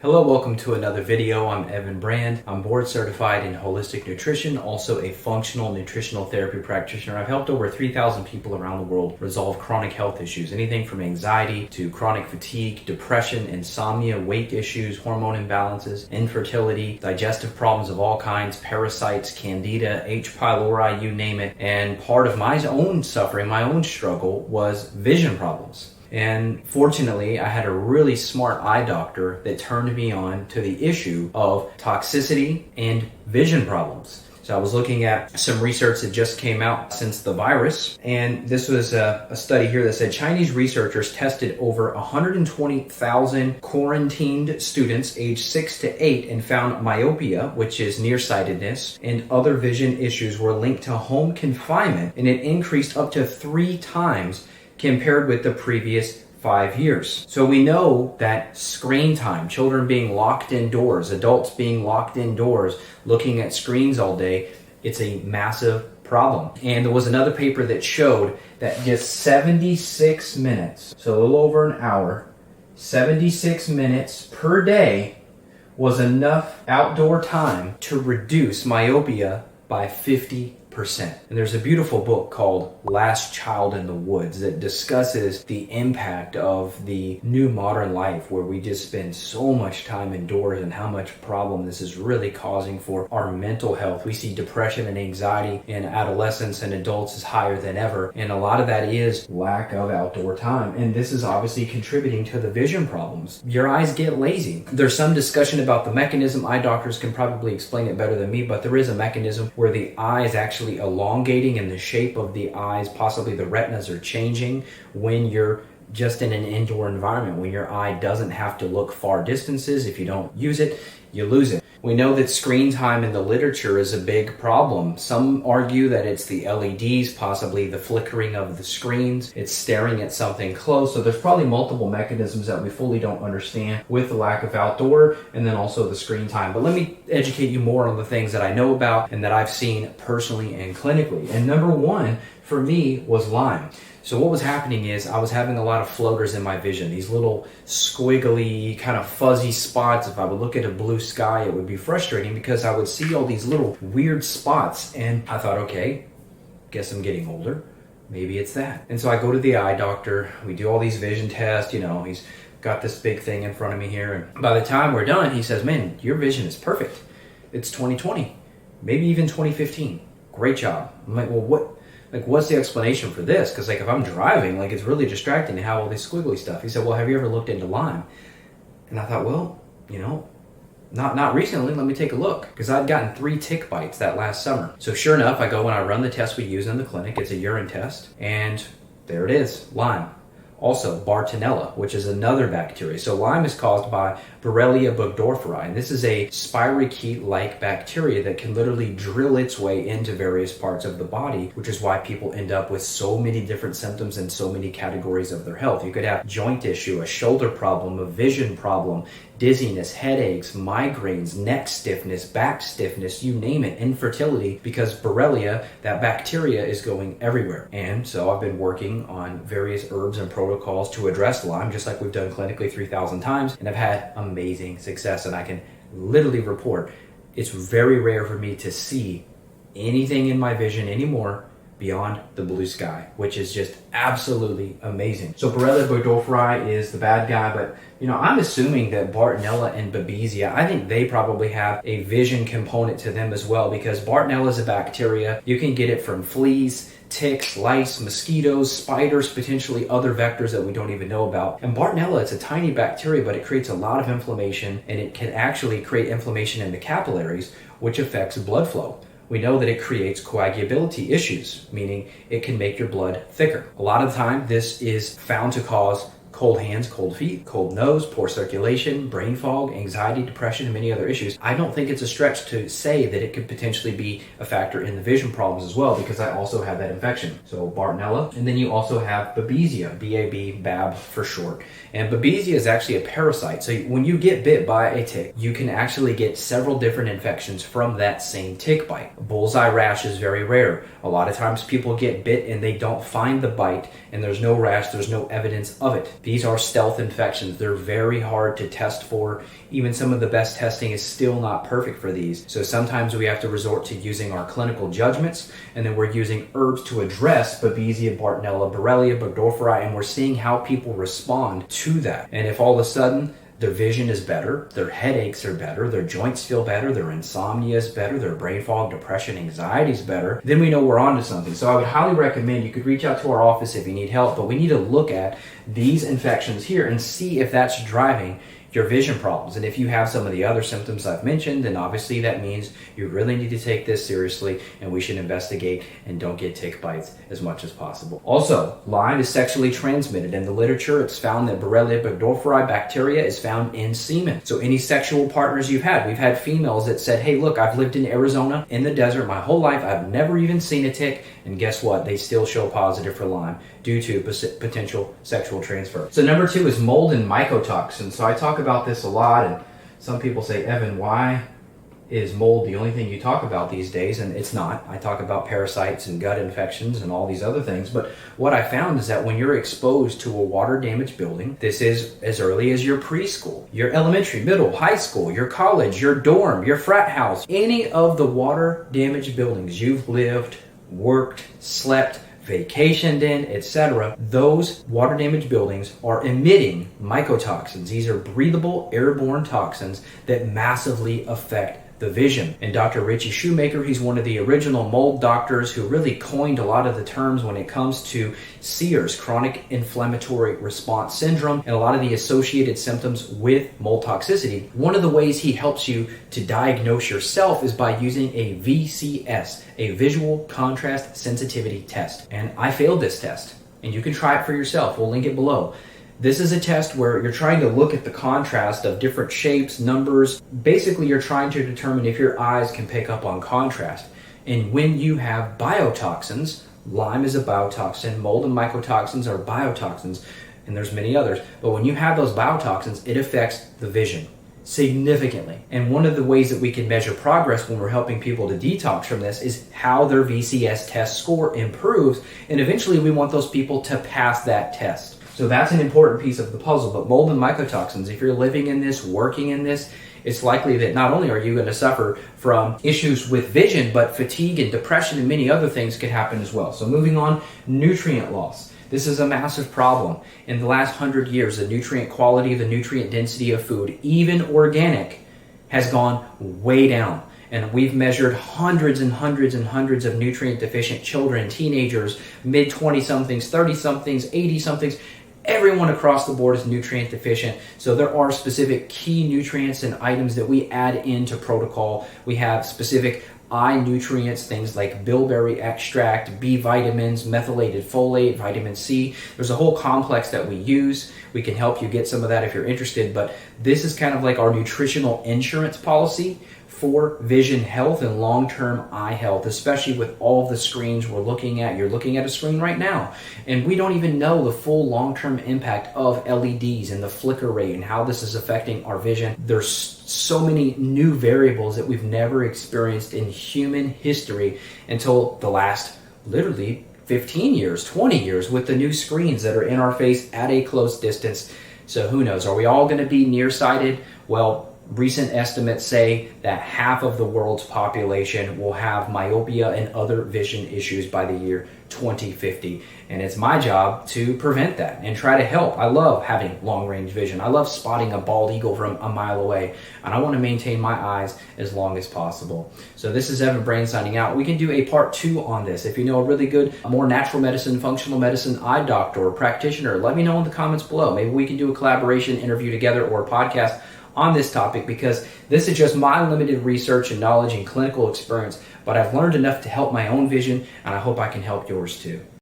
Hello, welcome to another video. I'm Evan Brand. I'm board certified in holistic nutrition, also a functional nutritional therapy practitioner. I've helped over 3,000 people around the world resolve chronic health issues, anything from anxiety to chronic fatigue, depression, insomnia, weight issues, hormone imbalances, infertility, digestive problems of all kinds, parasites, candida, H. pylori, you name it. And part of my own suffering, my own struggle was vision problems. And fortunately, I had a really smart eye doctor that turned me on to the issue of toxicity and vision problems. So I was looking at some research that just came out since the virus, and this was a study here that said Chinese researchers tested over 120,000 quarantined students aged 6 to 8 and found myopia, which is nearsightedness, and other vision issues were linked to home confinement, and it increased up to 3 times compared with the previous 5 years. So we know that screen time, children being locked indoors, adults being locked indoors, looking at screens all day, it's a massive problem. And there was another paper that showed that just 76 minutes, so a little over an hour, 76 minutes per day was enough outdoor time to reduce myopia by 50%. And there's a beautiful book called Last Child in the Woods that discusses the impact of the new modern life where we just spend so much time indoors and how much problem this is really causing for our mental health. We see depression and anxiety in adolescents and adults is higher than ever. And a lot of that is lack of outdoor time. And this is obviously contributing to the vision problems. Your eyes get lazy. There's some discussion about the mechanism. Eye doctors can probably explain it better than me, but there is a mechanism where the eye is actually elongating and the shape of the eyes, possibly the retinas, are changing when you're just in an indoor environment, when your eye doesn't have to look far distances. If you don't use it, you lose it. We know that screen time in the literature is a big problem. Some argue that it's the LEDs, possibly the flickering of the screens. It's staring at something close. So there's probably multiple mechanisms that we fully don't understand with the lack of outdoor and then also the screen time. But let me educate you more on the things that I know about and that I've seen personally and clinically. And number one for me was Lyme. So what was happening is I was having a lot of floaters in my vision, these little squiggly kind of fuzzy spots. If I would look at a blue sky, it would be frustrating because I would see all these little weird spots. And I thought, okay, guess I'm getting older. Maybe it's that. And so I go to the eye doctor. We do all these vision tests. He's got this big thing in front of me here. And by the time we're done, he says, man, your vision is perfect. It's 2020, maybe even 2015. Great job. I'm like, well, what's the explanation for this? Because if I'm driving, it's really distracting to have all this squiggly stuff. He said, well, have you ever looked into Lyme? And I thought, well, not recently. Let me take a look. Because I'd gotten 3 tick bites that last summer. So sure enough, I go and I run the test we use in the clinic. It's a urine test. And there it is, Lyme. Also, Bartella, which is another bacteria. So Lyme is caused by Borrelia burgdorferi, and this is a spirochete-like bacteria that can literally drill its way into various parts of the body, which is why people end up with so many different symptoms and so many categories of their health. You could have joint issue, a shoulder problem, a vision problem, dizziness, headaches, migraines, neck stiffness, back stiffness, you name it, infertility, because Borrelia, that bacteria, is going everywhere. And so I've been working on various herbs and protocols to address Lyme, just like we've done clinically 3,000 times, and I've had amazing success. And I can literally report it's very rare for me to see anything in my vision anymore beyond the blue sky, which is just absolutely amazing. So Borrelia burgdorferi is the bad guy, but I'm assuming that Bartella and Babesia, I think they probably have a vision component to them as well, because Bartella is a bacteria. You can get it from fleas, ticks, lice, mosquitoes, spiders, potentially other vectors that we don't even know about. And Bartella, it's a tiny bacteria, but it creates a lot of inflammation, and it can actually create inflammation in the capillaries, which affects blood flow. We know that it creates coagulability issues, meaning it can make your blood thicker. A lot of the time, this is found to cause cold hands, cold feet, cold nose, poor circulation, brain fog, anxiety, depression, and many other issues. I don't think it's a stretch to say that it could potentially be a factor in the vision problems as well, because I also have that infection. So Bartella, and then you also have Babesia, B-A-B, Bab for short. And Babesia is actually a parasite. So when you get bit by a tick, you can actually get several different infections from that same tick bite. A bullseye rash is very rare. A lot of times people get bit and they don't find the bite, and there's no rash, there's no evidence of it. These are stealth infections. They're very hard to test for. Even some of the best testing is still not perfect for these. So sometimes we have to resort to using our clinical judgments, and then we're using herbs to address Babesia, Bartella, Borrelia, Burgdorferi, and we're seeing how people respond to that. And if all of a sudden their vision is better, their headaches are better, their joints feel better, their insomnia is better, their brain fog, depression, anxiety is better, then we know we're onto something. So I would highly recommend you could reach out to our office if you need help, but we need to look at these infections here and see if that's driving your vision problems. And if you have some of the other symptoms I've mentioned, then obviously that means you really need to take this seriously, and we should investigate and don't get tick bites as much as possible. Also, Lyme is sexually transmitted. In the literature, it's found that Borrelia burgdorferi bacteria is found in semen. So any sexual partners you've had, we've had females that said, hey, look, I've lived in Arizona in the desert my whole life. I've never even seen a tick. And guess what? They still show positive for Lyme due to potential sexual transfer. So number 2 is mold and mycotoxins. So I talk about this a lot, and some people say, Evan, why is mold the only thing you talk about these days? And it's not. I talk about parasites and gut infections and all these other things. But what I found is that when you're exposed to a water-damaged building, this is as early as your preschool, your elementary, middle, high school, your college, your dorm, your frat house, any of the water-damaged buildings you've lived, worked, slept, vacationed in, etc., those water damaged buildings are emitting mycotoxins. These are breathable airborne toxins that massively affect the vision. And Dr. Richie Shoemaker, he's one of the original mold doctors who really coined a lot of the terms when it comes to CIRS, chronic inflammatory response syndrome, and a lot of the associated symptoms with mold toxicity. One of the ways he helps you to diagnose yourself is by using a VCS, a visual contrast sensitivity test. And I failed this test, and you can try it for yourself. We'll link it below. This is a test where you're trying to look at the contrast of different shapes, numbers. Basically, you're trying to determine if your eyes can pick up on contrast. And when you have biotoxins, Lyme is a biotoxin, mold and mycotoxins are biotoxins, and there's many others. But when you have those biotoxins, it affects the vision significantly. And one of the ways that we can measure progress when we're helping people to detox from this is how their VCS test score improves. And eventually we want those people to pass that test. So that's an important piece of the puzzle. But mold and mycotoxins, if you're living in this, working in this, it's likely that not only are you going to suffer from issues with vision, but fatigue and depression and many other things could happen as well. So moving on, nutrient loss. This is a massive problem. In the last 100 years, the nutrient quality, the nutrient density of food, even organic, has gone way down. And we've measured hundreds and hundreds and hundreds of nutrient deficient children, teenagers, mid-20-somethings, 30-somethings, 80-somethings. Everyone across the board is nutrient deficient. So there are specific key nutrients and items that we add into protocol. We have specific eye nutrients, things like bilberry extract, B vitamins, methylated folate, vitamin C. There's a whole complex that we use. We can help you get some of that if you're interested, but this is kind of like our nutritional insurance policy for vision health and long-term eye health, especially with all the screens we're looking at. You're looking at a screen right now, and we don't even know the full long-term impact of LEDs and the flicker rate and how this is affecting our vision. There's so many new variables that we've never experienced in human history until the last literally 15 years, 20 years with the new screens that are in our face at a close distance. So who knows? Are we all going to be nearsighted? Well, recent estimates say that half of the world's population will have myopia and other vision issues by the year 2050. And it's my job to prevent that and try to help. I love having long-range vision. I love spotting a bald eagle from a mile away. And I want to maintain my eyes as long as possible. So this is Evan Brain signing out. We can do a part 2 on this. If you know a really good, more natural medicine, functional medicine eye doctor or practitioner, let me know in the comments below. Maybe we can do a collaboration interview together or a podcast on this topic, because this is just my limited research and knowledge and clinical experience, but I've learned enough to help my own vision, and I hope I can help yours too.